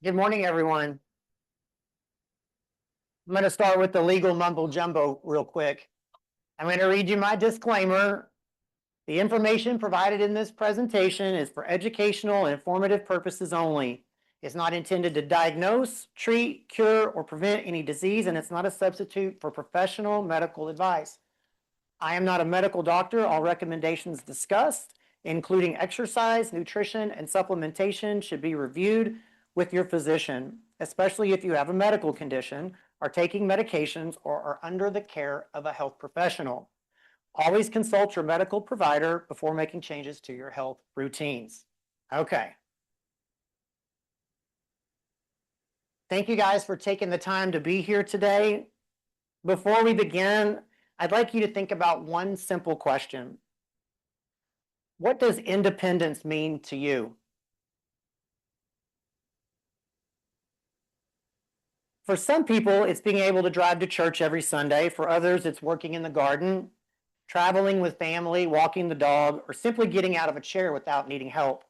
Good morning, everyone. I'm going to start with the legal mumbo jumbo real quick. I'm going to read you my disclaimer. The information provided in this presentation is for educational and informative purposes only. It's not intended to diagnose, treat, cure, or prevent any disease, and it's not a substitute for professional medical advice. I am not a medical doctor. All recommendations discussed, including exercise, nutrition, and supplementation, should be reviewed with your physician, especially if you have a medical condition, are taking medications, or are under the care of a health professional. Always consult your medical provider before making changes to your health routines. Okay. Thank you guys for taking the time to be here today. Before we begin, I'd like you to think about one simple question. What does independence mean to you? For some people, it's being able to drive to church every Sunday. For others, it's working in the garden, traveling with family, walking the dog, or simply getting out of a chair without needing help.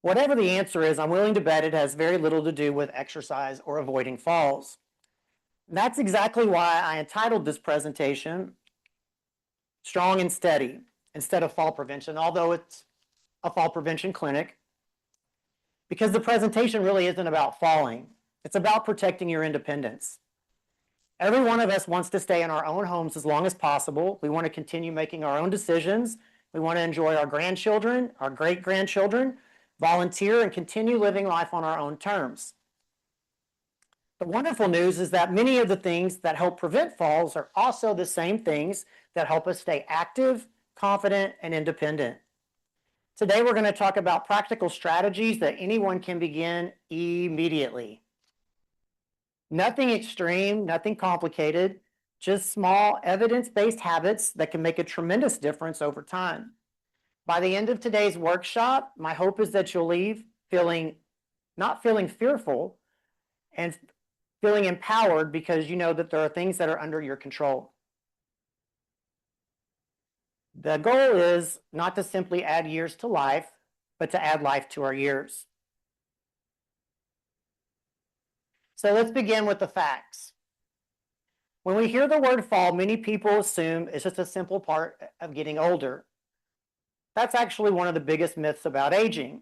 Whatever the answer is, I'm willing to bet it has very little to do with exercise or avoiding falls. And that's exactly why I entitled this presentation Strong and Steady instead of Fall Prevention, although it's a fall prevention clinic, because the presentation really isn't about falling. It's about protecting your independence. Every one of us wants to stay in our own homes as long as possible. We want to continue making our own decisions. We want to enjoy our grandchildren, our great-grandchildren, volunteer, and continue living life on our own terms. The wonderful news is that many of the things that help prevent falls are also the same things that help us stay active, confident, and independent. Today, we're going to talk about practical strategies that anyone can begin immediately. Nothing extreme, nothing complicated, just small evidence-based habits that can make a tremendous difference over time. By the end of today's workshop, my hope is that you'll leave not feeling fearful and feeling empowered because you know that there are things that are under your control. The goal is not to simply add years to life, but to add life to our years. So let's begin with the facts. When we hear the word fall, many people assume it's just a simple part of getting older. That's actually one of the biggest myths about aging.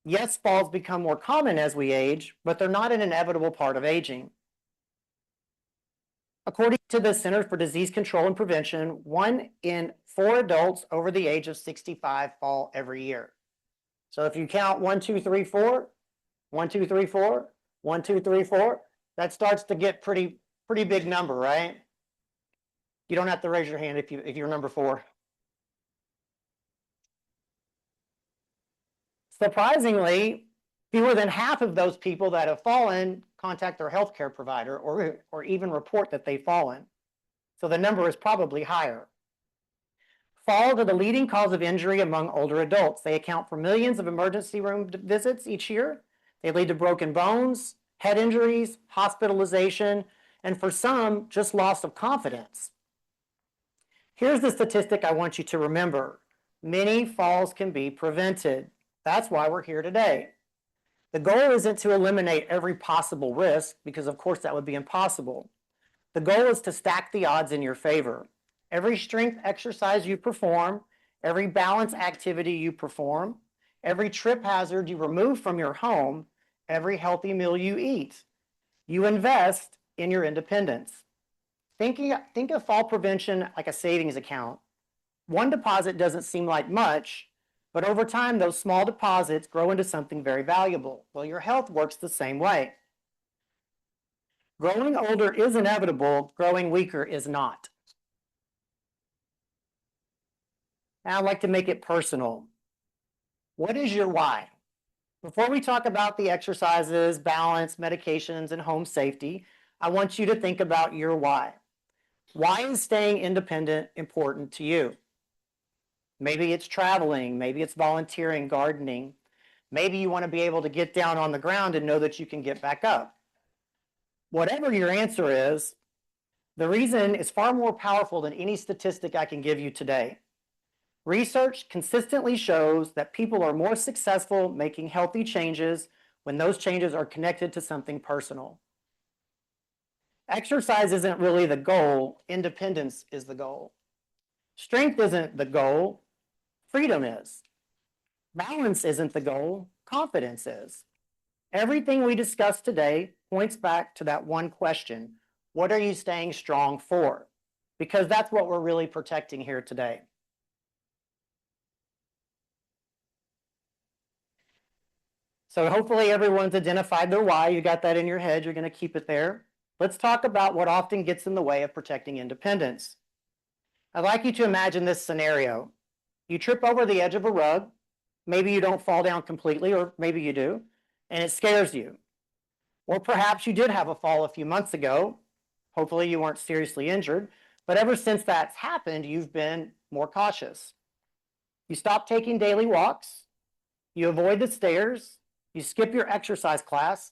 Yes, falls become more common as we age, but they're not an inevitable part of aging. According to the Centers for Disease Control and Prevention, 1 in 4 adults over the age of 65 fall every year. So if you count 1, 2, 3, 4, 1, 2, 3, 4, 1, 2, 3, 4, that starts to get pretty big number, right? You don't have to raise your hand if you're number 4. Surprisingly, fewer than half of those people that have fallen contact their healthcare provider or even report that they've fallen. So the number is probably higher. Falls are the leading cause of injury among older adults. They account for millions of emergency room visits each year. They lead to broken bones, head injuries, hospitalization, and for some, just loss of confidence. Here's the statistic I want you to remember. Many falls can be prevented. That's why we're here today. The goal isn't to eliminate every possible risk, because of course that would be impossible. The goal is to stack the odds in your favor. Every strength exercise you perform, every balance activity you perform, every trip hazard you remove from your home, every healthy meal you eat, you invest in your independence. Think of fall prevention like a savings account. One deposit doesn't seem like much, but over time, those small deposits grow into something very valuable. Well, your health works the same way. Growing older is inevitable. Growing weaker is not. Now, I'd like to make it personal. What is your why? Before we talk about the exercises, balance, medications, and home safety, I want you to think about your why. Why is staying independent important to you? Maybe it's traveling, maybe it's volunteering, gardening. Maybe you want to be able to get down on the ground and know that you can get back up. Whatever your answer is, the reason is far more powerful than any statistic I can give you today. Research consistently shows that people are more successful making healthy changes when those changes are connected to something personal. Exercise isn't really the goal, independence is the goal. Strength isn't the goal, freedom is. Balance isn't the goal, confidence is. Everything we discussed today points back to that one question: what are you staying strong for? Because that's what we're really protecting here today. So hopefully everyone's identified their why. You got that in your head. You're going to keep it there. Let's talk about what often gets in the way of protecting independence. I'd like you to imagine this scenario. You trip over the edge of a rug. Maybe you don't fall down completely, or maybe you do, and it scares you. Or perhaps you did have a fall a few months ago. Hopefully you weren't seriously injured, but ever since that's happened, you've been more cautious. You stop taking daily walks. You avoid the stairs. You skip your exercise class.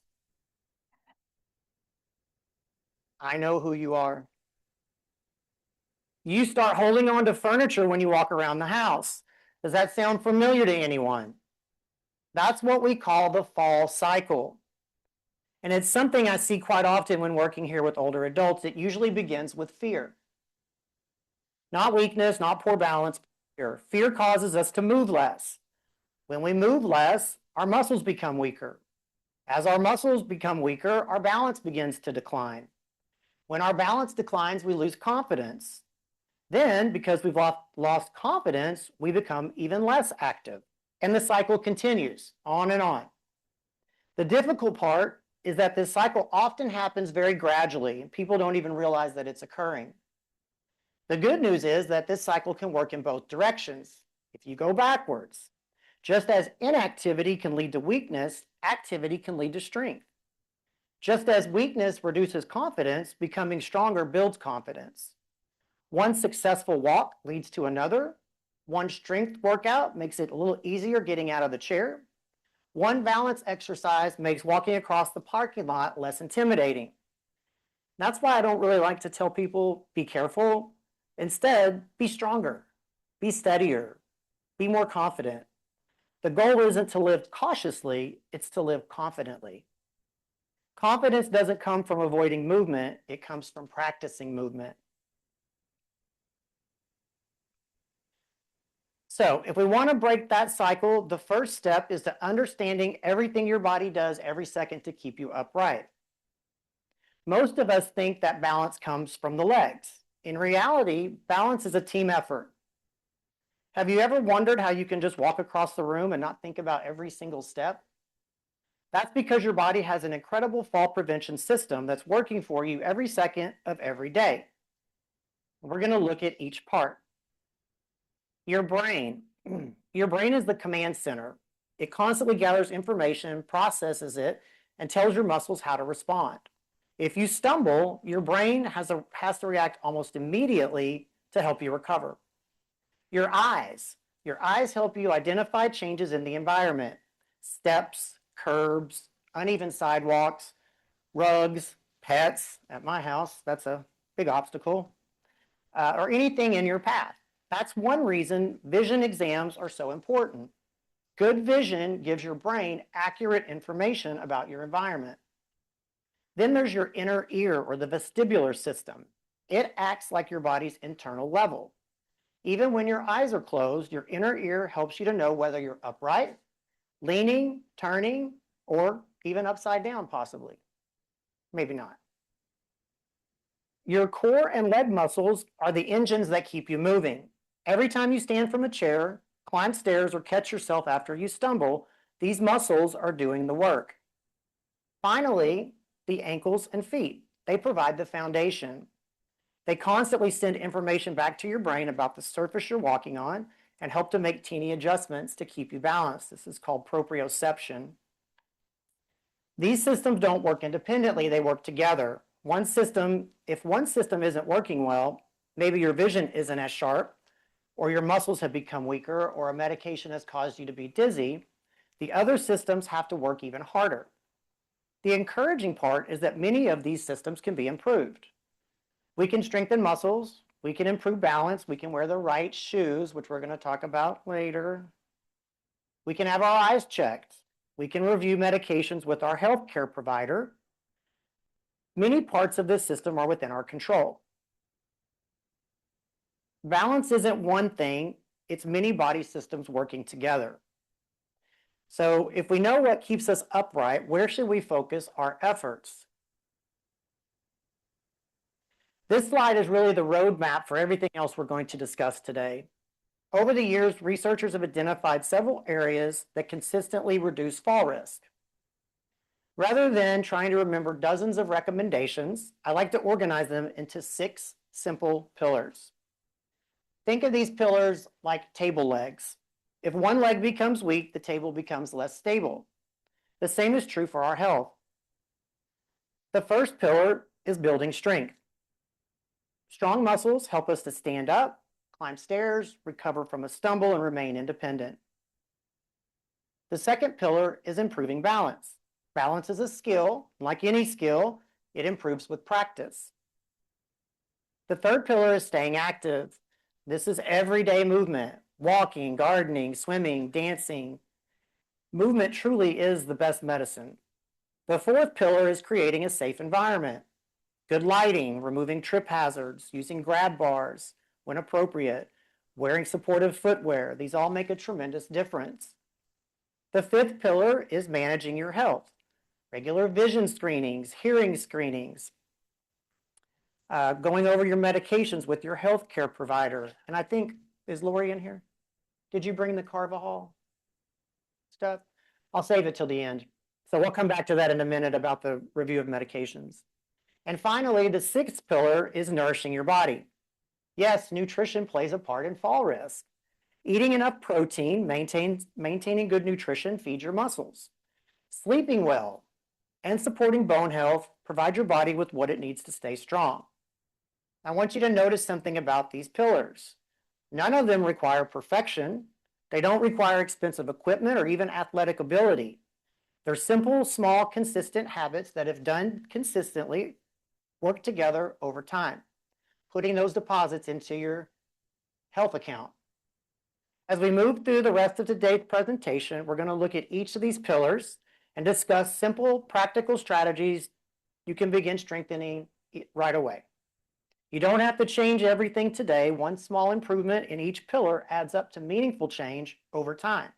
I know who you are. You start holding on to furniture when you walk around the house. Does that sound familiar to anyone? That's what we call the fall cycle. And it's something I see quite often when working here with older adults. It usually begins with fear. Not weakness, not poor balance, fear. Fear causes us to move less. When we move less, our muscles become weaker. As our muscles become weaker, our balance begins to decline. When our balance declines, we lose confidence. Then, because we've lost confidence, we become even less active. And the cycle continues on and on. The difficult part is that this cycle often happens very gradually, and people don't even realize that it's occurring. The good news is that this cycle can work in both directions. If you go backwards, just as inactivity can lead to weakness, activity can lead to strength. Just as weakness reduces confidence, becoming stronger builds confidence. One successful walk leads to another. One strength workout makes it a little easier getting out of the chair. One balance exercise makes walking across the parking lot less intimidating. That's why I don't really like to tell people, be careful. Instead, be stronger, be steadier, be more confident. The goal isn't to live cautiously, it's to live confidently. Confidence doesn't come from avoiding movement, it comes from practicing movement. So if we want to break that cycle, the first step is to understanding everything your body does every second to keep you upright. Most of us think that balance comes from the legs. In reality, balance is a team effort. Have you ever wondered how you can just walk across the room and not think about every single step? That's because your body has an incredible fall prevention system that's working for you every second of every day. We're going to look at each part. Your brain. Your brain is the command center. It constantly gathers information, processes it, and tells your muscles how to respond. If you stumble, your brain has to react almost immediately to help you recover. Your eyes. Your eyes help you identify changes in the environment. Steps, curbs, uneven sidewalks, rugs, pets. At my house, that's a big obstacle. Or anything in your path. That's one reason vision exams are so important. Good vision gives your brain accurate information about your environment. Then there's your inner ear, or the vestibular system. It acts like your body's internal level. Even when your eyes are closed, your inner ear helps you to know whether you're upright, leaning, turning, or even upside down possibly. Maybe not. Your core and leg muscles are the engines that keep you moving. Every time you stand from a chair, climb stairs, or catch yourself after you stumble, these muscles are doing the work. Finally, the ankles and feet. They provide the foundation. They constantly send information back to your brain about the surface you're walking on and help to make teeny adjustments to keep you balanced. This is called proprioception. These systems don't work independently, they work together. If one system isn't working well, maybe your vision isn't as sharp, or your muscles have become weaker, or a medication has caused you to be dizzy, the other systems have to work even harder. The encouraging part is that many of these systems can be improved. We can strengthen muscles, we can improve balance, we can wear the right shoes, which we're going to talk about later. We can have our eyes checked. We can review medications with our healthcare provider. Many parts of this system are within our control. Balance isn't one thing, it's many body systems working together. So if we know what keeps us upright, where should we focus our efforts? This slide is really the roadmap for everything else we're going to discuss today. Over the years, researchers have identified several areas that consistently reduce fall risk. Rather than trying to remember dozens of recommendations, I like to organize them into 6 simple pillars. Think of these pillars like table legs. If one leg becomes weak, the table becomes less stable. The same is true for our health. The first pillar is building strength. Strong muscles help us to stand up, climb stairs, recover from a stumble, and remain independent. The second pillar is improving balance. Balance is a skill. Like any skill, it improves with practice. The third pillar is staying active. This is everyday movement, walking, gardening, swimming, dancing. Movement truly is the best medicine. The fourth pillar is creating a safe environment. Good lighting, removing trip hazards, using grab bars when appropriate, wearing supportive footwear. These all make a tremendous difference. The fifth pillar is managing your health. Regular vision screenings, hearing screenings, going over your medications with your healthcare provider. And I think, is Lori in here? Did you bring the Carvajal stuff? I'll save it till the end. So we'll come back to that in a minute about the review of medications. And finally, the sixth pillar is nourishing your body. Yes, nutrition plays a part in fall risk. Eating enough protein, maintaining good nutrition feeds your muscles. Sleeping well and supporting bone health provide your body with what it needs to stay strong. I want you to notice something about these pillars. None of them require perfection. They don't require expensive equipment or even athletic ability. They're simple, small, consistent habits that, if done consistently, work together over time, putting those deposits into your health account. As we move through the rest of today's presentation, we're going to look at each of these pillars and discuss simple, practical strategies you can begin strengthening right away. You don't have to change everything today. One small improvement in each pillar adds up to meaningful change over time.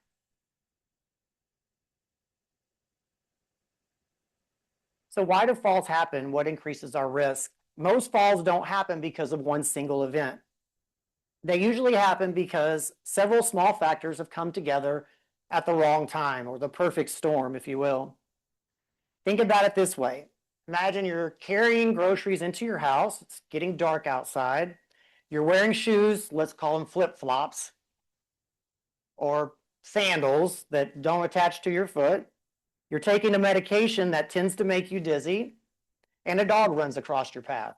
So why do falls happen? What increases our risk? Most falls don't happen because of one single event. They usually happen because several small factors have come together at the wrong time, or the perfect storm, if you will. Think about it this way. Imagine you're carrying groceries into your house. It's getting dark outside. You're wearing shoes, let's call them flip-flops, or sandals that don't attach to your foot. You're taking a medication that tends to make you dizzy, and a dog runs across your path.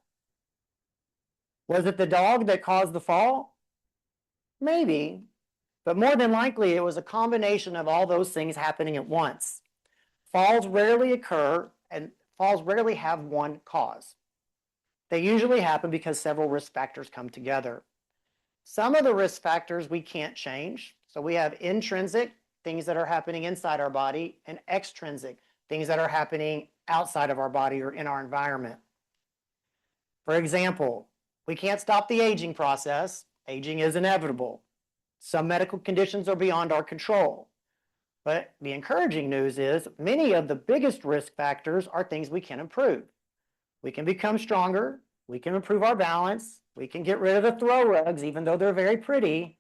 Was it the dog that caused the fall? Maybe, but more than likely it was a combination of all those things happening at once. Falls rarely occur, and falls rarely have one cause. They usually happen because several risk factors come together. Some of the risk factors we can't change. So we have intrinsic, things that are happening inside our body, and extrinsic, things that are happening outside of our body or in our environment. For example, we can't stop the aging process. Aging is inevitable. Some medical conditions are beyond our control. But the encouraging news is many of the biggest risk factors are things we can improve. We can become stronger. We can improve our balance. We can get rid of the throw rugs, even though they're very pretty.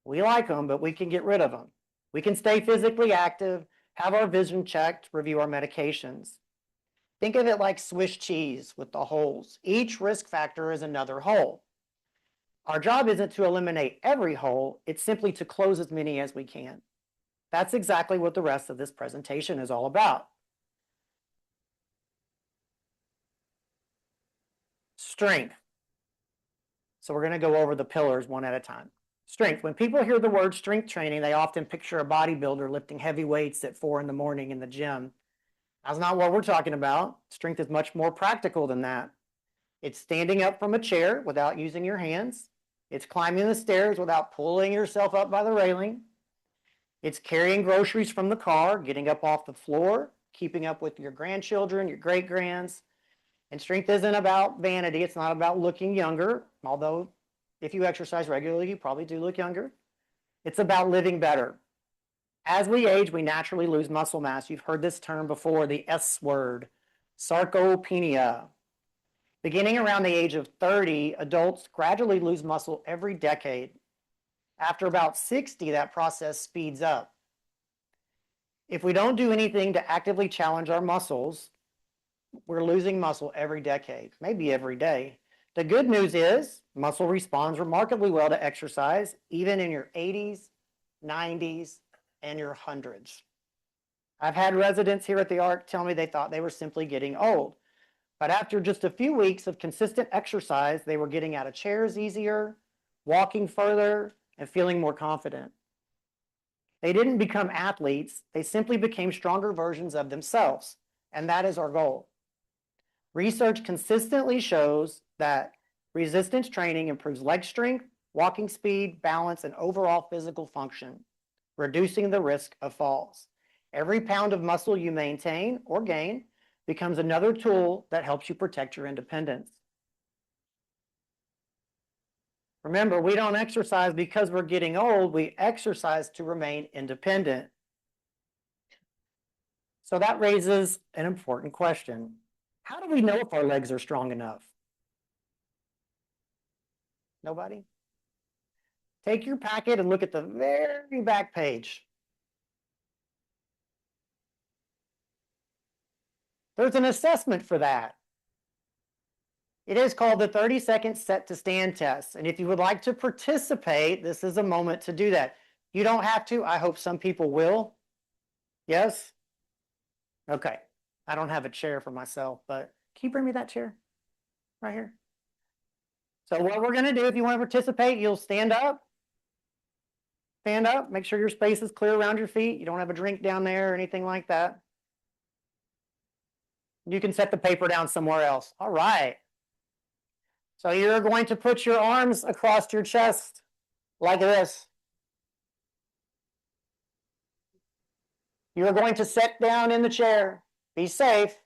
We like them, but we can get rid of them. We can stay physically active, have our vision checked, review our medications. Think of it like Swiss cheese with the holes. Each risk factor is another hole. Our job isn't to eliminate every hole, it's simply to close as many as we can. That's exactly what the rest of this presentation is all about. Strength. So we're going to go over the pillars one at a time. Strength. When people hear the word strength training, they often picture a bodybuilder lifting heavy weights at 4 in the morning in the gym. That's not what we're talking about. Strength is much more practical than that. It's standing up from a chair without using your hands. It's climbing the stairs without pulling yourself up by the railing. It's carrying groceries from the car, getting up off the floor, keeping up with your grandchildren, your great-grands. And strength isn't about vanity. It's not about looking younger, although if you exercise regularly, you probably do look younger. It's about living better. As we age, we naturally lose muscle mass. You've heard this term before, the S word, sarcopenia. Beginning around the age of 30, adults gradually lose muscle every decade. After about 60, that process speeds up. If we don't do anything to actively challenge our muscles, we're losing muscle every decade, maybe every day. The good news is muscle responds remarkably well to exercise, even in your 80s, 90s, and your hundreds. I've had residents here at the ARC tell me they thought they were simply getting old. But after just a few weeks of consistent exercise, they were getting out of chairs easier, walking further, and feeling more confident. They didn't become athletes, they simply became stronger versions of themselves, and that is our goal. Research consistently shows that resistance training improves leg strength, walking speed, balance, and overall physical function, reducing the risk of falls. Every pound of muscle you maintain or gain becomes another tool that helps you protect your independence. Remember, we don't exercise because we're getting old, we exercise to remain independent. So that raises an important question. How do we know if our legs are strong enough? Nobody? Take your packet and look at the very back page. There's an assessment for that. It is called the 30-second set to stand test. And if you would like to participate, this is a moment to do that. You don't have to. I hope some people will. Yes? Okay. I don't have a chair for myself, but can you bring me that chair right here? So what we're going to do, if you want to participate, you'll stand up. Stand up. Make sure your space is clear around your feet. You don't have a drink down there or anything like that. You can set the paper down somewhere else. All right. So you're going to put your arms across your chest like this. You're going to sit down in the chair. Be safe.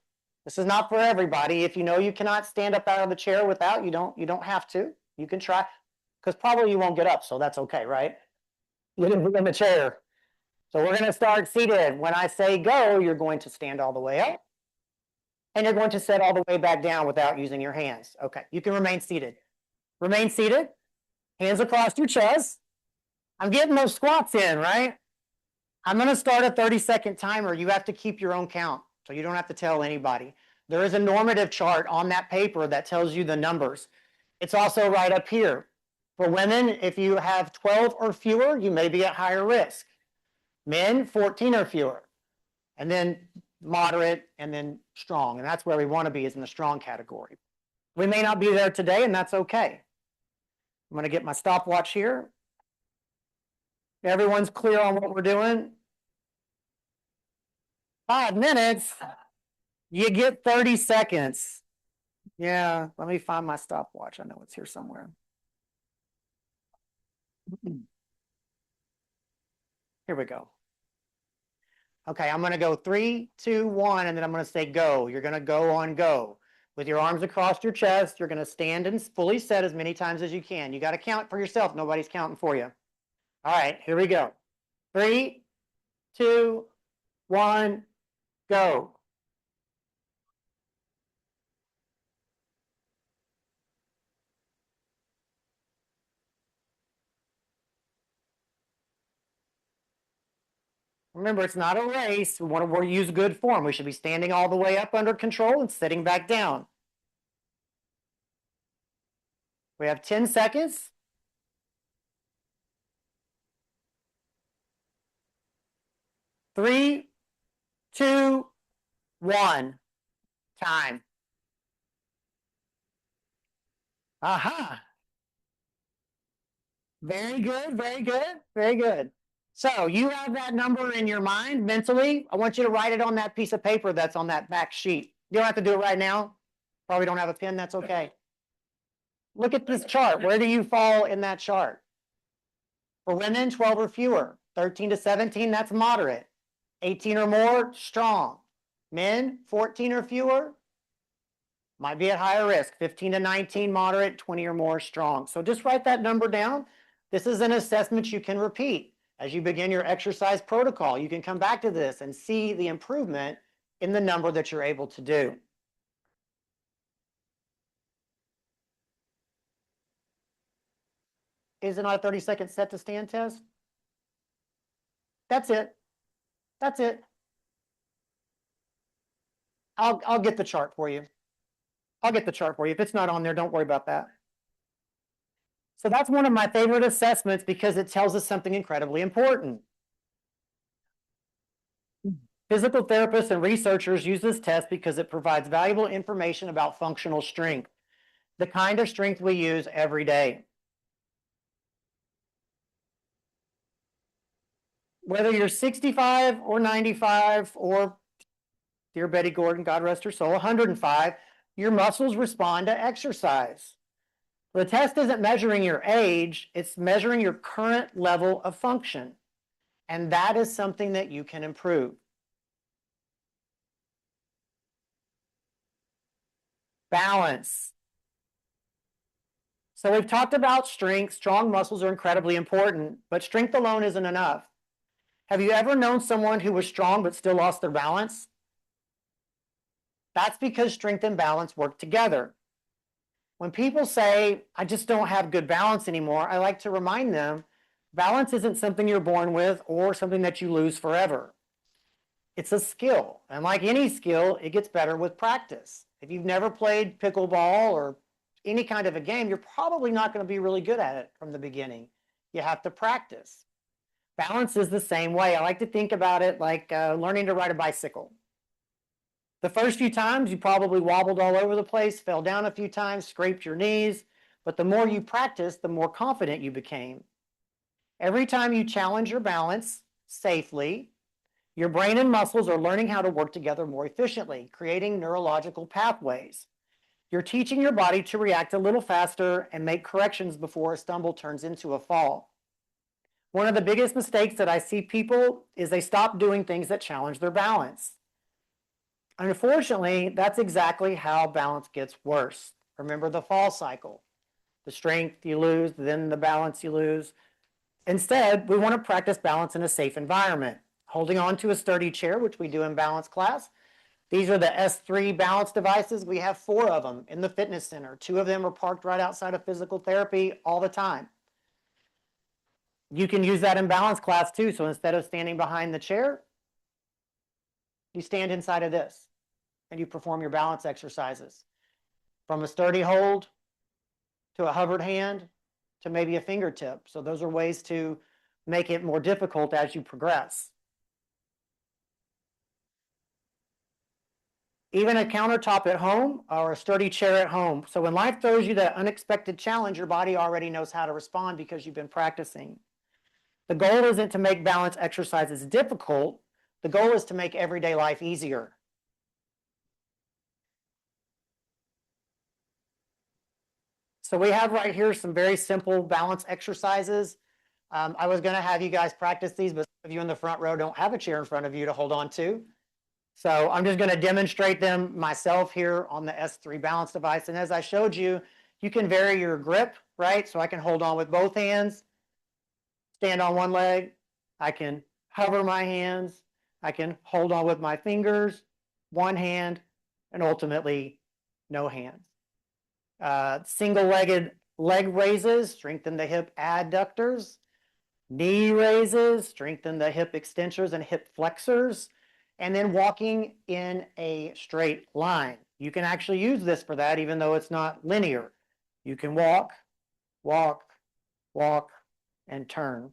This is not for everybody. If you know you cannot stand up out of the chair without, you don't have to. You can try, because probably you won't get up, so that's okay, right? You're in the chair. So we're going to start seated. When I say go, you're going to stand all the way up. And you're going to sit all the way back down without using your hands. Okay, you can remain seated. Remain seated. Hands across your chest. I'm getting those squats in, right? I'm going to start a 30-second timer. You have to keep your own count, so you don't have to tell anybody. There is a normative chart on that paper that tells you the numbers. It's also right up here. For women, if you have 12 or fewer, you may be at higher risk. Men, 14 or fewer. And then moderate, and then strong. And that's where we want to be, is in the strong category. We may not be there today, and that's okay. I'm going to get my stopwatch here. Everyone's clear on what we're doing? 5 minutes? You get 30 seconds. Yeah, let me find my stopwatch. I know it's here somewhere. Here we go. Okay, I'm going to go 3, 2, 1, and then I'm going to say go. You're going to go on go. With your arms across your chest, you're going to stand and fully set as many times as you can. You got to count for yourself. Nobody's counting for you. All right, here we go. 3, 2, 1, go. Remember, it's not a race. We want to use good form. We should be standing all the way up under control and sitting back down. We have 10 seconds. 3, 2, 1. Time. Aha. Very good, very good, very good. So you have that number in your mind mentally. I want you to write it on that piece of paper that's on that back sheet. You don't have to do it right now. Probably don't have a pen, that's okay. Look at this chart. Where do you fall in that chart? For women, 12 or fewer. 13 to 17, that's moderate. 18 or more, strong. Men, 14 or fewer, might be at higher risk. 15 to 19, moderate. 20 or more, strong. So just write that number down. This is an assessment you can repeat. As you begin your exercise protocol, you can come back to this and see the improvement in the number that you're able to do. Is it not a 30-second set to stand test? That's it. That's it. I'll get the chart for you. I'll get the chart for you. If it's not on there, don't worry about that. So that's one of my favorite assessments because it tells us something incredibly important. Physical therapists and researchers use this test because it provides valuable information about functional strength, the kind of strength we use every day. Whether you're 65 or 95 or, dear Betty Gordon, God rest her soul, 105, your muscles respond to exercise. The test isn't measuring your age, it's measuring your current level of function. And that is something that you can improve. Balance. So we've talked about strength. Strong muscles are incredibly important, but strength alone isn't enough. Have you ever known someone who was strong but still lost their balance? That's because strength and balance work together. When people say, I just don't have good balance anymore, I like to remind them, balance isn't something you're born with or something that you lose forever. It's a skill. And like any skill, it gets better with practice. If you've never played pickleball or any kind of a game, you're probably not going to be really good at it from the beginning. You have to practice. Balance is the same way. I like to think about it like learning to ride a bicycle. The first few times you probably wobbled all over the place, fell down a few times, scraped your knees, but the more you practiced, the more confident you became. Every time you challenge your balance safely, your brain and muscles are learning how to work together more efficiently, creating neurological pathways. You're teaching your body to react a little faster and make corrections before a stumble turns into a fall. One of the biggest mistakes that I see people is they stop doing things that challenge their balance. Unfortunately, that's exactly how balance gets worse. Remember the fall cycle. The strength you lose, then the balance you lose. Instead, we want to practice balance in a safe environment. Holding on to a sturdy chair, which we do in balance class. These are the S3 balance devices. We have 4 of them in the fitness center. 2 of them are parked right outside of physical therapy all the time. You can use that in balance class too. So instead of standing behind the chair, you stand inside of this and you perform your balance exercises. From a sturdy hold to a hovered hand to maybe a fingertip. So those are ways to make it more difficult as you progress. Even a countertop at home or a sturdy chair at home. So when life throws you that unexpected challenge, your body already knows how to respond because you've been practicing. The goal isn't to make balance exercises difficult. The goal is to make everyday life easier. So we have right here some very simple balance exercises. I was going to have you guys practice these, but some of you in the front row don't have a chair in front of you to hold on to. So I'm just going to demonstrate them myself here on the S3 balance device. And as I showed you, you can vary your grip, right? So I can hold on with both hands, stand on one leg. I can hover my hands. I can hold on with my fingers, one hand, and ultimately no hands. Single-legged leg raises, strengthen the hip adductors. Knee raises, strengthen the hip extensors and hip flexors. And then walking in a straight line. You can actually use this for that, even though it's not linear. You can walk, walk, walk, and turn.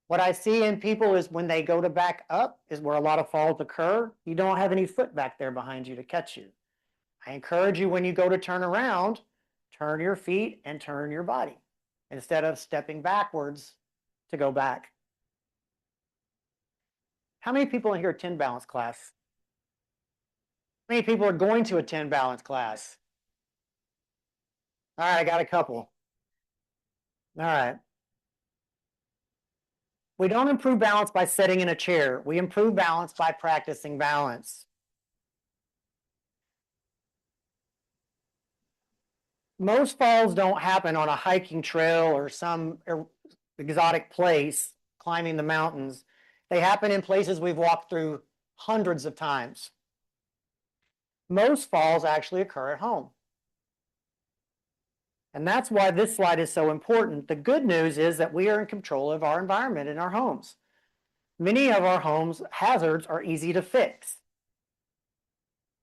What I see in people is when they go to back up is where a lot of falls occur. You don't have any foot back there behind you to catch you. I encourage you when you go to turn around, turn your feet and turn your body instead of stepping backwards to go back. How many people in here attend balance class? How many people are going to attend balance class? All right, I got a couple. All right. We don't improve balance by sitting in a chair. We improve balance by practicing balance. Most falls don't happen on a hiking trail or some exotic place climbing the mountains. They happen in places we've walked through hundreds of times. Most falls actually occur at home. And that's why this slide is so important. The good news is that we are in control of our environment in our homes. Many of our homes' hazards are easy to fix.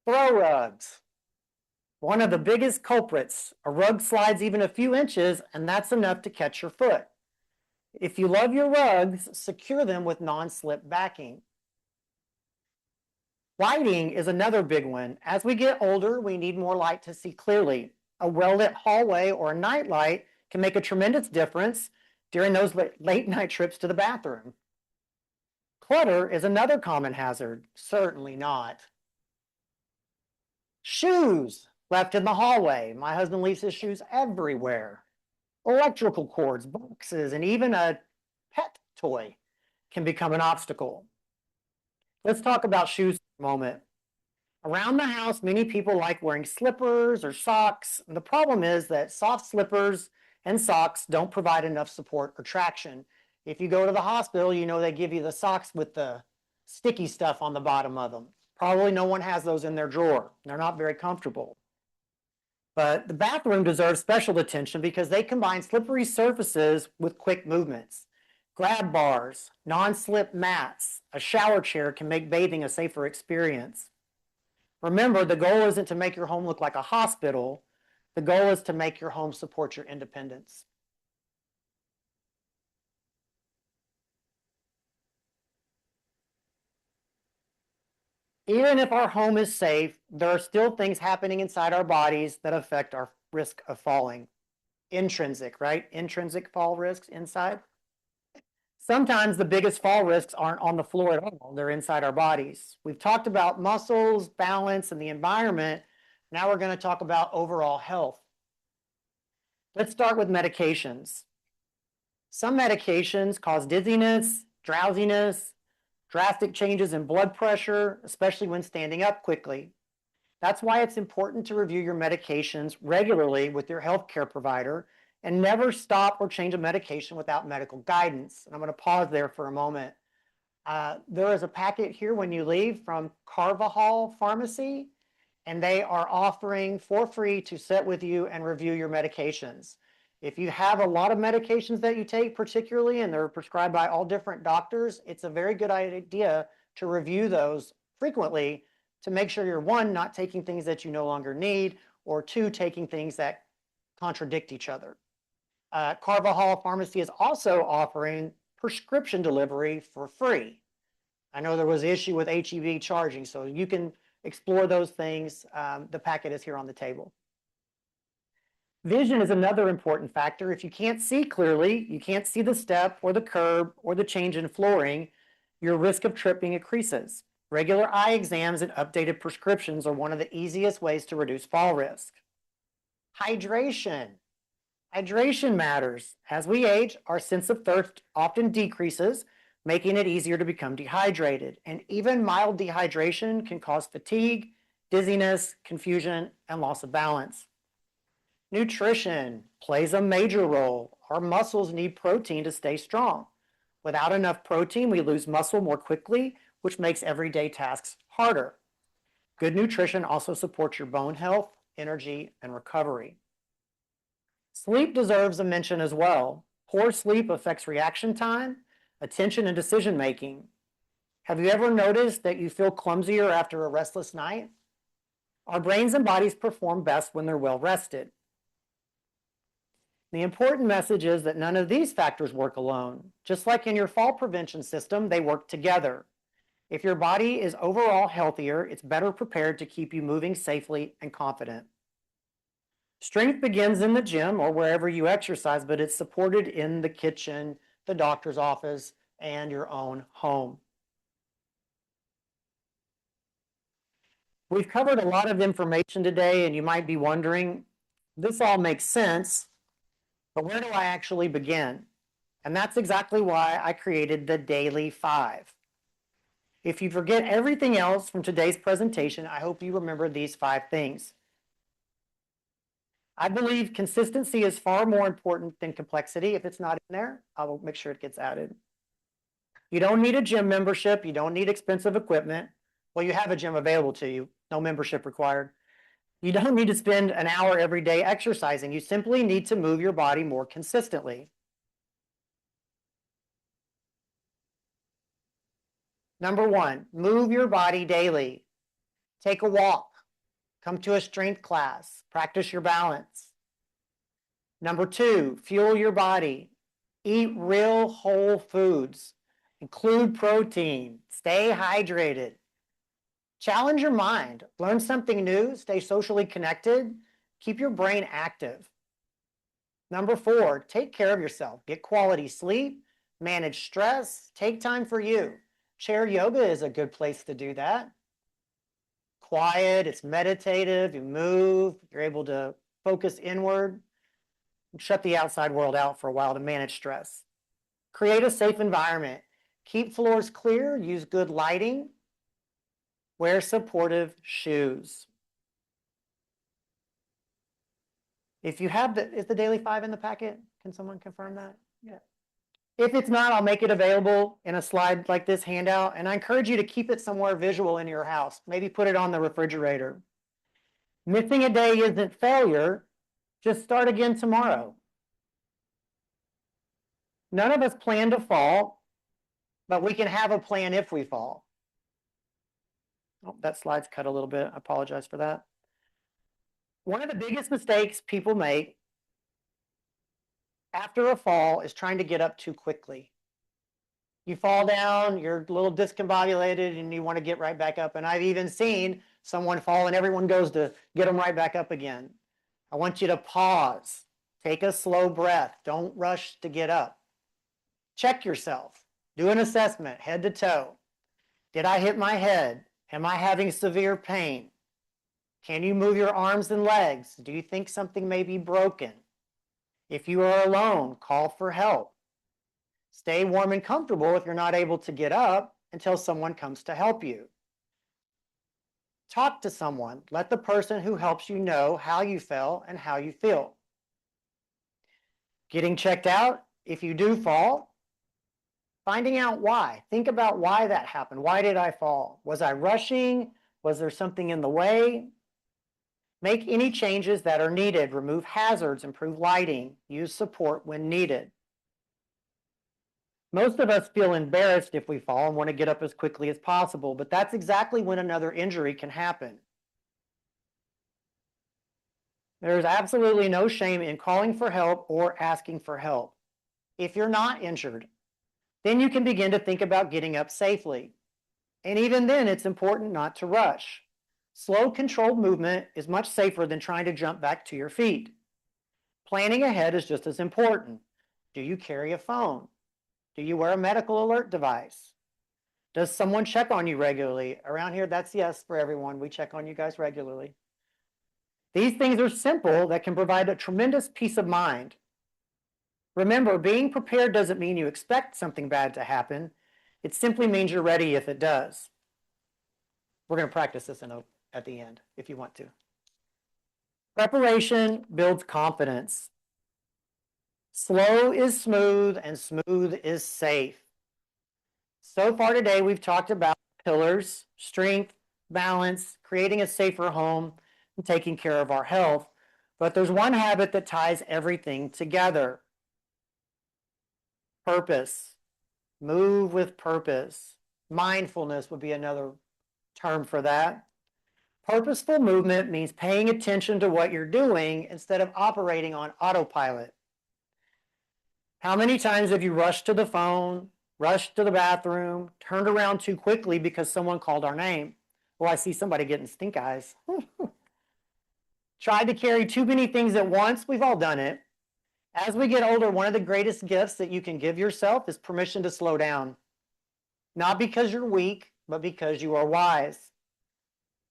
Throw rugs. One of the biggest culprits. A rug slides even a few inches, and that's enough to catch your foot. If you love your rugs, secure them with non-slip backing. Lighting is another big one. As we get older, we need more light to see clearly. A well-lit hallway or a night light can make a tremendous difference during those late night trips to the bathroom. Clutter is another common hazard. Certainly not. Shoes left in the hallway. My husband leaves his shoes everywhere. Electrical cords, boxes, and even a pet toy can become an obstacle. Let's talk about shoes for a moment. Around the house, many people like wearing slippers or socks. And the problem is that soft slippers and socks don't provide enough support or traction. If you go to the hospital, you know they give you the socks with the sticky stuff on the bottom of them. Probably no one has those in their drawer. They're not very comfortable. But the bathroom deserves special attention because they combine slippery surfaces with quick movements. Grab bars, non-slip mats, a shower chair can make bathing a safer experience. Remember, the goal isn't to make your home look like a hospital. The goal is to make your home support your independence. Even if our home is safe, there are still things happening inside our bodies that affect our risk of falling. Intrinsic, right? Intrinsic fall risks inside. Sometimes the biggest fall risks aren't on the floor at all. They're inside our bodies. We've talked about muscles, balance, and the environment. Now we're going to talk about overall health. Let's start with medications. Some medications cause dizziness, drowsiness, drastic changes in blood pressure, especially when standing up quickly. That's why it's important to review your medications regularly with your healthcare provider and never stop or change a medication without medical guidance. And I'm going to pause there for a moment. There is a packet here when you leave from Carvajal Pharmacy, and they are offering for free to sit with you and review your medications. If you have a lot of medications that you take particularly, and they're prescribed by all different doctors, it's a very good idea to review those frequently to make sure you're, one, not taking things that you no longer need, or two, taking things that contradict each other. Carvajal Pharmacy is also offering prescription delivery for free. I know there was an issue with HEB charging, so you can explore those things. The packet is here on the table. Vision is another important factor. If you can't see clearly, you can't see the step or the curb or the change in flooring, your risk of tripping increases. Regular eye exams and updated prescriptions are one of the easiest ways to reduce fall risk. Hydration. Hydration matters. As we age, our sense of thirst often decreases, making it easier to become dehydrated. And even mild dehydration can cause fatigue, dizziness, confusion, and loss of balance. Nutrition plays a major role. Our muscles need protein to stay strong. Without enough protein, we lose muscle more quickly, which makes everyday tasks harder. Good nutrition also supports your bone health, energy, and recovery. Sleep deserves a mention as well. Poor sleep affects reaction time, attention, and decision making. Have you ever noticed that you feel clumsier after a restless night? Our brains and bodies perform best when they're well rested. The important message is that none of these factors work alone. Just like in your fall prevention system, they work together. If your body is overall healthier, it's better prepared to keep you moving safely and confident. Strength begins in the gym or wherever you exercise, but it's supported in the kitchen, the doctor's office, and your own home. We've covered a lot of information today, and you might be wondering, this all makes sense, but where do I actually begin? And that's exactly why I created the Daily 5. If you forget everything else from today's presentation, I hope you remember these 5 things. I believe consistency is far more important than complexity. If it's not in there, I will make sure it gets added. You don't need a gym membership. You don't need expensive equipment. Well, you have a gym available to you, no membership required. You don't need to spend an hour every day exercising. You simply need to move your body more consistently. Number 1, move your body daily. Take a walk. Come to a strength class. Practice your balance. Number 2, fuel your body. Eat real whole foods. Include protein. Stay hydrated. Challenge your mind. Learn something new. Stay socially connected. Keep your brain active. Number 4, take care of yourself. Get quality sleep. Manage stress. Take time for you. Chair yoga is a good place to do that. Quiet, it's meditative, you move, you're able to focus inward, and shut the outside world out for a while to manage stress. Create a safe environment. Keep floors clear, use good lighting, wear supportive shoes. If you have is the Daily 5 in the packet? Can someone confirm that? Yeah. If it's not, I'll make it available in a slide like this handout, and I encourage you to keep it somewhere visual in your house. Maybe put it on the refrigerator. Missing a day isn't failure. Just start again tomorrow. None of us plan to fall, but we can have a plan if we fall. Oh, that slide's cut a little bit. I apologize for that. One of the biggest mistakes people make after a fall is trying to get up too quickly. You fall down, you're a little discombobulated, and you want to get right back up. And I've even seen someone fall and everyone goes to get them right back up again. I want you to pause, take a slow breath. Don't rush to get up. Check yourself. Do an assessment, head to toe. Did I hit my head? Am I having severe pain? Can you move your arms and legs? Do you think something may be broken? If you are alone, call for help. Stay warm and comfortable if you're not able to get up until someone comes to help you. Talk to someone. Let the person who helps you know how you fell and how you feel. Getting checked out, if you do fall, finding out why. Think about why that happened. Why did I fall? Was I rushing? Was there something in the way? Make any changes that are needed. Remove hazards, improve lighting, use support when needed. Most of us feel embarrassed if we fall and want to get up as quickly as possible, but that's exactly when another injury can happen. There's absolutely no shame in calling for help or asking for help. If you're not injured, then you can begin to think about getting up safely. And even then, it's important not to rush. Slow, controlled movement is much safer than trying to jump back to your feet. Planning ahead is just as important. Do you carry a phone? Do you wear a medical alert device? Does someone check on you regularly? Around here, that's yes for everyone. We check on you guys regularly. These things are simple that can provide a tremendous peace of mind. Remember, being prepared doesn't mean you expect something bad to happen. It simply means you're ready if it does. We're going to practice this at the end if you want to. Preparation builds confidence. Slow is smooth and smooth is safe. So far today, we've talked about pillars, strength, balance, creating a safer home, and taking care of our health. But there's one habit that ties everything together. Purpose. Move with purpose. Mindfulness would be another term for that. Purposeful movement means paying attention to what you're doing instead of operating on autopilot. How many times have you rushed to the phone, rushed to the bathroom, turned around too quickly because someone called our name? Well, I see somebody getting stink eyes. Tried to carry too many things at once? We've all done it. As we get older, one of the greatest gifts that you can give yourself is permission to slow down. Not because you're weak, but because you are wise.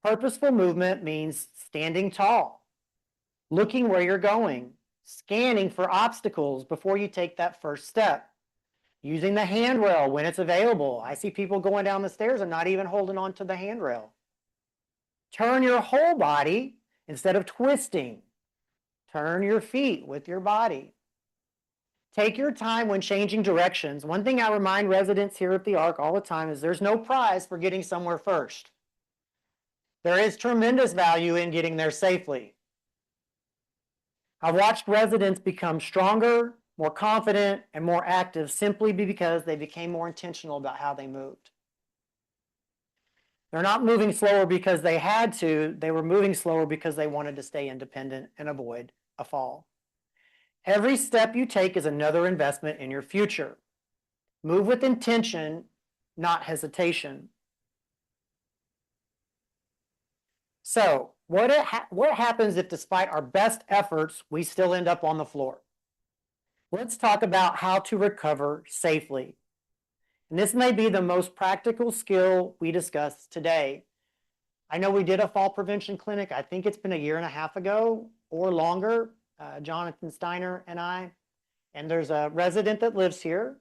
Purposeful movement means standing tall, looking where you're going, scanning for obstacles before you take that first step. Using the handrail when it's available. I see people going down the stairs and not even holding on to the handrail. Turn your whole body instead of twisting. Turn your feet with your body. Take your time when changing directions. One thing I remind residents here at the Ark all the time is there's no prize for getting somewhere first. There is tremendous value in getting there safely. I've watched residents become stronger, more confident, and more active simply because they became more intentional about how they moved. They're not moving slower because they had to. They were moving slower because they wanted to stay independent and avoid a fall. Every step you take is another investment in your future. Move with intention, not hesitation. So, what happens if, despite our best efforts, we still end up on the floor? Let's talk about how to recover safely. And this may be the most practical skill we discussed today. I know we did a fall prevention clinic. I think it's been a year and a half ago or longer, Jonathan Steiner and I. And there's a resident that lives here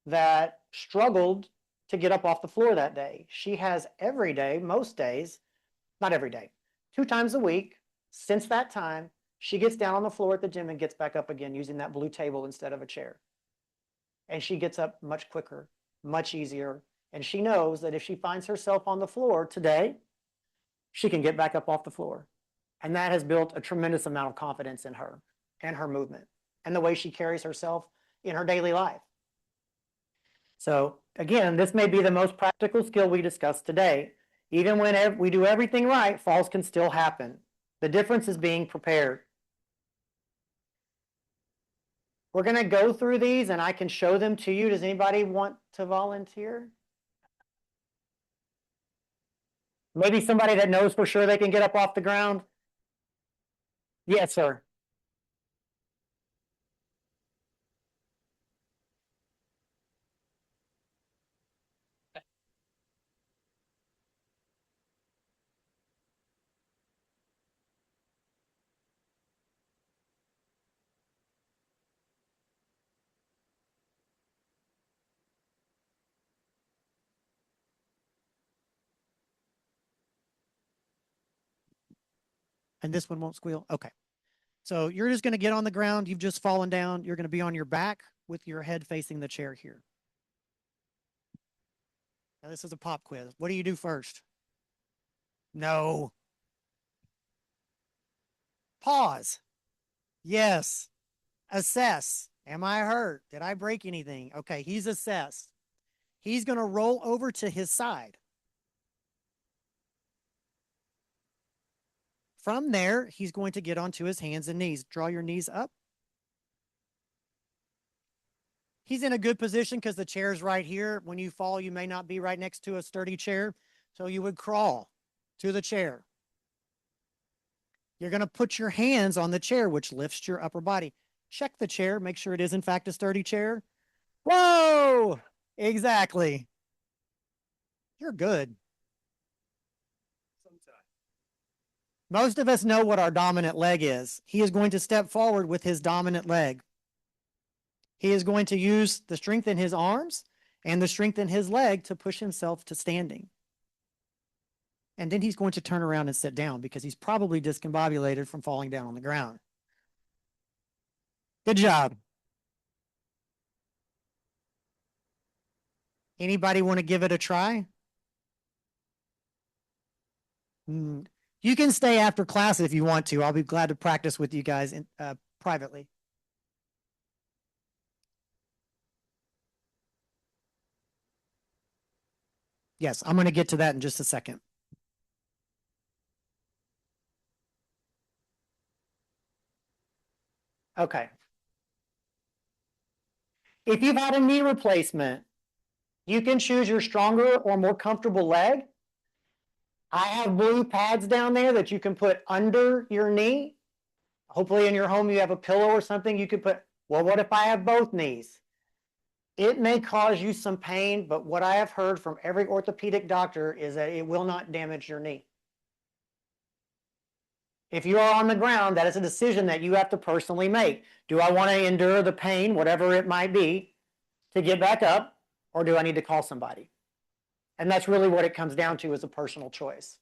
that struggled to get up off the floor that day. She has every day, most days, not every day, 2 times a week since that time, she gets down on the floor at the gym and gets back up again using that blue table instead of a chair. And she gets up much quicker, much easier. And she knows that if she finds herself on the floor today, she can get back up off the floor. And that has built a tremendous amount of confidence in her and her movement and the way she carries herself in her daily life. So again, this may be the most practical skill we discussed today. Even when we do everything right, falls can still happen. The difference is being prepared. We're going to go through these and I can show them to you. Does anybody want to volunteer? Maybe somebody that knows for sure they can get up off the ground? Yes, sir. And this one won't squeal? Okay. So you're just going to get on the ground. You've just fallen down. You're going to be on your back with your head facing the chair here. Now, this is a pop quiz. What do you do first? No. Pause. Yes. Assess. Am I hurt? Did I break anything? Okay, he's assessed. He's going to roll over to his side. From there, he's going to get onto his hands and knees. Draw your knees up. He's in a good position because the chair's right here. When you fall, you may not be right next to a sturdy chair. So you would crawl to the chair. You're going to put your hands on the chair, which lifts your upper body. Check the chair. Make sure it is, in fact, a sturdy chair. Whoa! Exactly. You're good. Most of us know what our dominant leg is. He is going to step forward with his dominant leg. He is going to use the strength in his arms and the strength in his leg to push himself to standing. And then he's going to turn around and sit down because he's probably discombobulated from falling down on the ground. Good job. Anybody want to give it a try? You can stay after class if you want to. I'll be glad to practice with you guys privately. Yes, I'm going to get to that in just a second. Okay. If you've had a knee replacement, you can choose your stronger or more comfortable leg. I have blue pads down there that you can put under your knee. Hopefully in your home you have a pillow or something you could put. Well, what if I have both knees? It may cause you some pain, but what I have heard from every orthopedic doctor is that it will not damage your knee. If you are on the ground, that is a decision that you have to personally make. Do I want to endure the pain, whatever it might be, to get back up, or do I need to call somebody? And that's really what it comes down to, is a personal choice.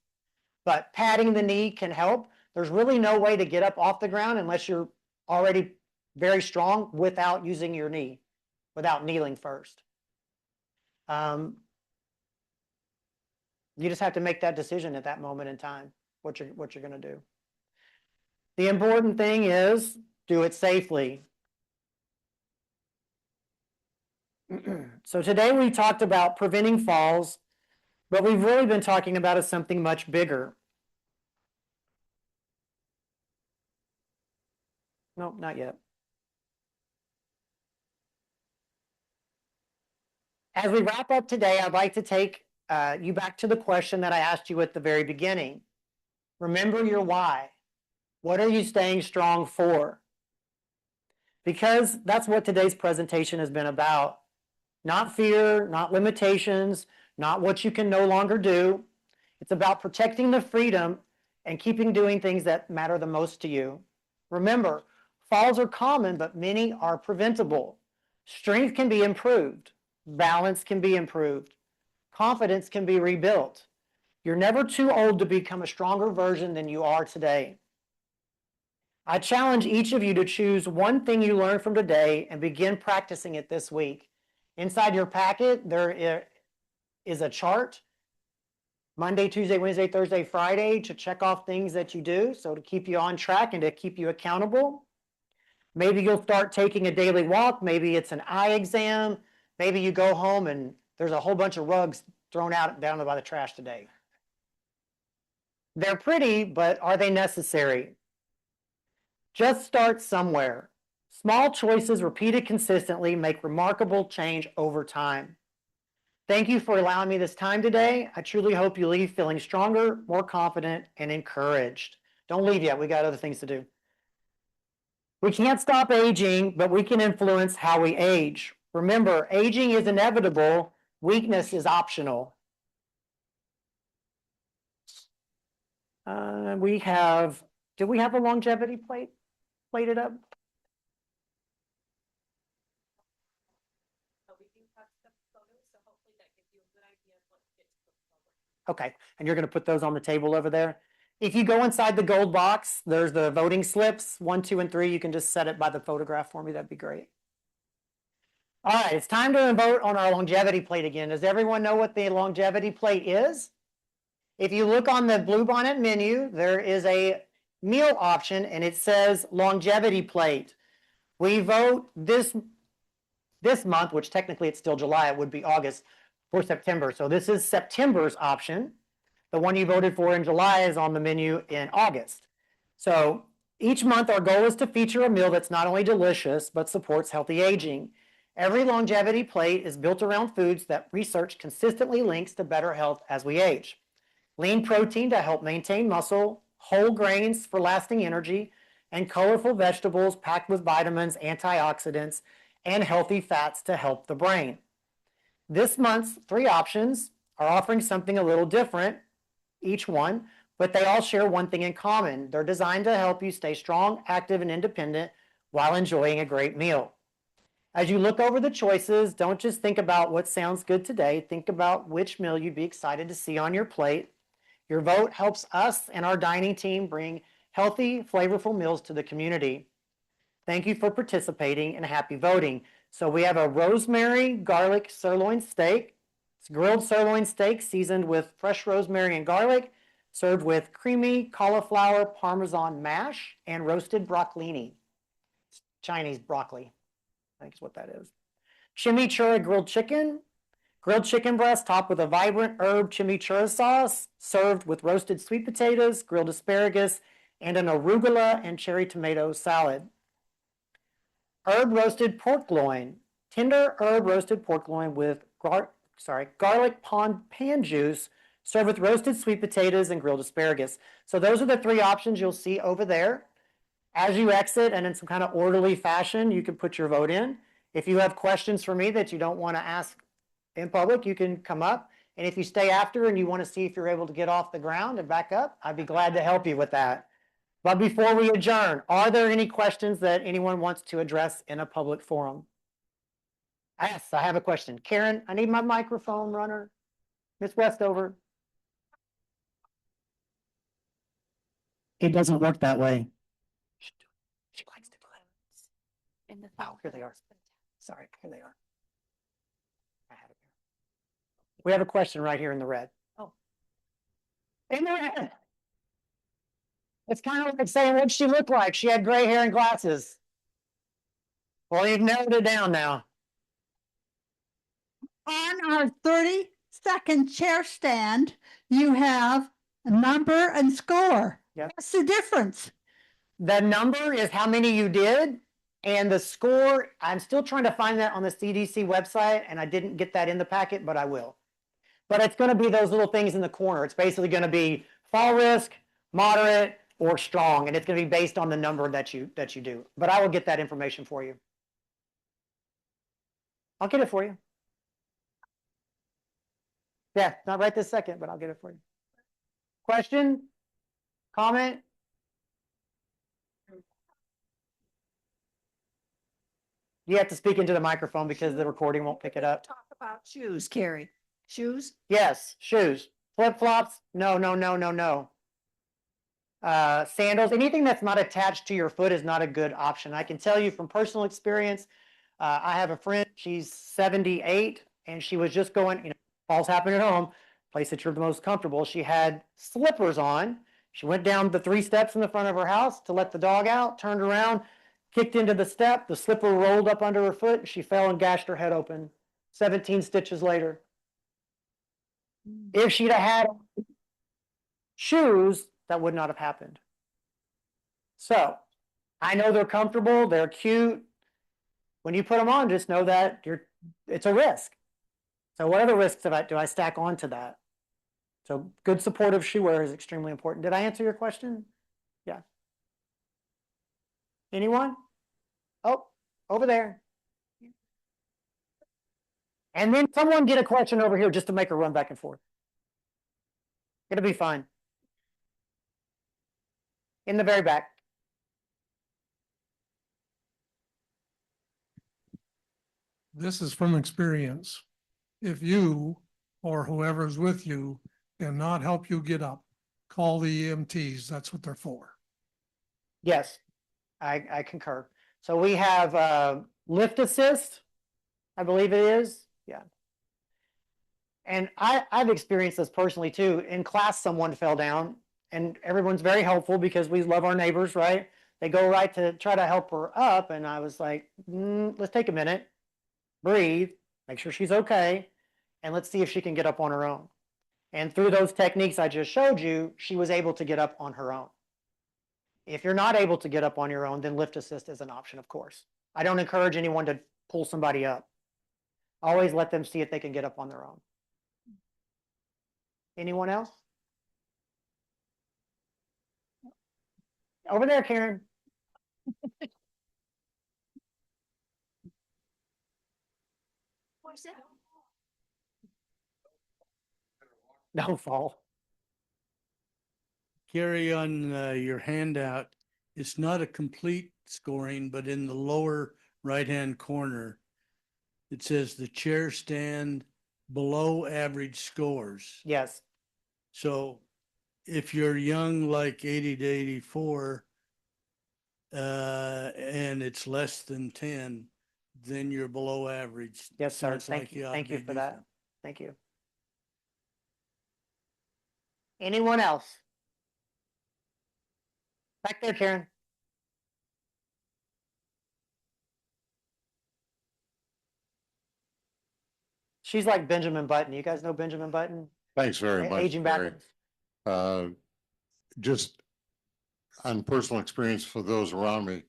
But patting the knee can help. There's really no way to get up off the ground unless you're already very strong without using your knee, without kneeling first. You just have to make that decision at that moment in time, what you're going to do. The important thing is do it safely. So today we talked about preventing falls, but we've really been talking about something much bigger. No, not yet. As we wrap up today, I'd like to take you back to the question that I asked you at the very beginning. Remember your why. What are you staying strong for? Because that's what today's presentation has been about. Not fear, not limitations, not what you can no longer do. It's about protecting the freedom and keeping doing things that matter the most to you. Remember, falls are common, but many are preventable. Strength can be improved. Balance can be improved. Confidence can be rebuilt. You're never too old to become a stronger version than you are today. I challenge each of you to choose one thing you learned from today and begin practicing it this week. Inside your packet, there is a chart, Monday, Tuesday, Wednesday, Thursday, Friday, to check off things that you do, so to keep you on track and to keep you accountable. Maybe you'll start taking a daily walk. Maybe it's an eye exam. Maybe you go home and there's a whole bunch of rugs thrown out down by the trash today. They're pretty, but are they necessary? Just start somewhere. Small choices repeated consistently make remarkable change over time. Thank you for allowing me this time today. I truly hope you leave feeling stronger, more confident, and encouraged. Don't leave yet. We got other things to do. We can't stop aging, but we can influence how we age. Remember, aging is inevitable. Weakness is optional. Did we have a longevity plate plated up? Okay, and you're going to put those on the table over there. If you go inside the gold box, there's the voting slips, 1, 2, and 3. You can just set it by the photograph for me. That'd be great. All right, it's time to vote on our longevity plate again. Does everyone know what the longevity plate is? If you look on the Bluebonnet menu, there is a meal option, and it says longevity plate. We vote this month, which technically it's still July, it would be August, for September. So this is September's option. The one you voted for in July is on the menu in August. So each month our goal is to feature a meal that's not only delicious, but supports healthy aging. Every longevity plate is built around foods that research consistently links to better health as we age. Lean protein to help maintain muscle, whole grains for lasting energy, and colorful vegetables packed with vitamins, antioxidants, and healthy fats to help the brain. This month's 3 options are offering something a little different, each one, but they all share one thing in common. They're designed to help you stay strong, active, and independent while enjoying a great meal. As you look over the choices, don't just think about what sounds good today. Think about which meal you'd be excited to see on your plate. Your vote helps us and our dining team bring healthy, flavorful meals to the community. Thank you for participating and happy voting. So we have a rosemary garlic sirloin steak. It's grilled sirloin steak seasoned with fresh rosemary and garlic, served with creamy cauliflower parmesan mash and roasted broccolini. It's Chinese broccoli, I think is what that is. Chimichurri grilled chicken breast topped with a vibrant herb chimichurri sauce, served with roasted sweet potatoes, grilled asparagus, and an arugula and cherry tomato salad. Herb roasted pork loin, tender herb roasted pork loin with garlic pan juice, served with roasted sweet potatoes and grilled asparagus. So those are the 3 options you'll see over there. As you exit and in some kind of orderly fashion, you can put your vote in. If you have questions for me that you don't want to ask in public, you can come up. And if you stay after and you want to see if you're able to get off the ground and back up, I'd be glad to help you with that. But before we adjourn, are there any questions that anyone wants to address in a public forum? Yes, I have a question. Karen, I need my microphone runner. Miss Westover. It doesn't work that way. She likes to do it. Oh, here they are. Sorry, here they are. I had it here. We have a question right here in the red. Oh. In the red. It's kind of like saying, what'd she look like? She had gray hair and glasses. Well, you've narrowed it down now. On our 30-second chair stand, you have a number and score. Yep. What's the difference? The number is how many you did, and the score, I'm still trying to find that on the CDC website, and I didn't get that in the packet, but I will. But it's going to be those little things in the corner. It's basically going to be fall risk, moderate, or strong, and it's going to be based on the number that you do. But I will get that information for you. I'll get it for you. Yeah, not right this second, but I'll get it for you. Question? Comment? You have to speak into the microphone because the recording won't pick it up. Talk about shoes, Carrie. Shoes? Yes, shoes. Flip-flops? No, no, no, no, no. Sandals, anything that's not attached to your foot is not a good option. I can tell you from personal experience, I have a friend, she's 78, and she was just going, falls happen at home, place that you're the most comfortable. She had slippers on. She went down the 3 steps in the front of her house to let the dog out, turned around, kicked into the step, the slipper rolled up under her foot, and she fell and gashed her head open. 17 stitches later. If she'd have had shoes, that would not have happened. So, I know they're comfortable, they're cute. When you put them on, just know that it's a risk. So what other risks do I stack onto that? So good supportive shoe wear is extremely important. Did I answer your question? Yeah. Anyone? Oh, over there. And then someone get a question over here just to make her run back and forth. It'll be fine. In the very back. This is from experience. If you or whoever's with you cannot help you get up, call the EMTs. That's what they're for. Yes, I concur. So we have lift assist, I believe it is. Yeah. And I've experienced this personally too. In class, someone fell down and everyone's very helpful because we love our neighbors, right? They go right to try to help her up. And I was like, let's take a minute, breathe, make sure she's okay. And let's see if she can get up on her own. And through those techniques I just showed you, she was able to get up on her own. If you're not able to get up on your own, then lift assist is an option, of course. I don't encourage anyone to pull somebody up. Always let them see if they can get up on their own. Anyone else? Over there, Karen. What's that? Don't fall. Carry on your handout, it's not a complete scoring, but in the lower right-hand corner, it says the chair stand below average scores. Yes. So if you're young, like 80 to 84, and it's less than 10, then you're below average. Yes, sir. Sounds Thank like you. ought Thank to you be for doing that. Thank you. Anyone else? Back there, Karen. She's like Benjamin Button. You guys know Benjamin Button? Thanks very much. Aging Barry. backwards. Just on personal experience for those around me,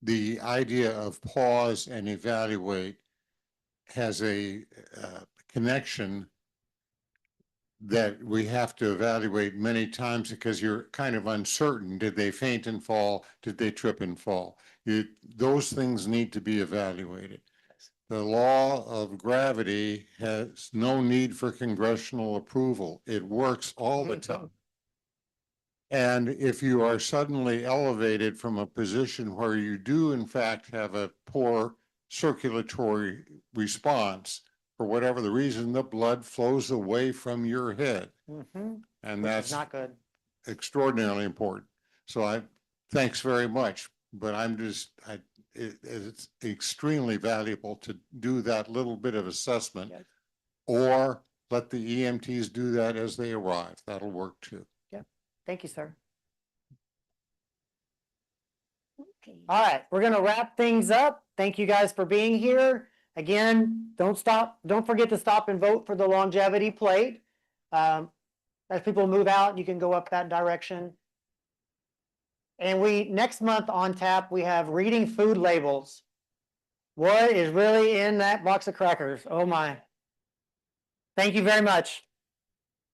the idea of pause and evaluate has a connection that we have to evaluate many times because you're kind of uncertain. Did they faint and fall? Did they trip and fall? Those things need to be evaluated. The law of gravity has no need for congressional approval. It works all the time. And if you are suddenly elevated from a position where you do in fact have a poor circulatory response. For whatever the reason, the blood flows away from your head, Mhm, and which is that's not good. extraordinarily important. So thanks very much, but it's extremely valuable to do that little bit of assessment. Yes. Or let the EMTs do that as they arrive. That'll work too. Thank you, sir. Okay. All right, we're gonna wrap things up. Thank you guys for being here. Again, don't forget to stop and vote for the longevity plate. As people move out, you can go up that direction. And next month on tap, we have reading food labels. What is really in that box of crackers? Oh my. Thank you very much.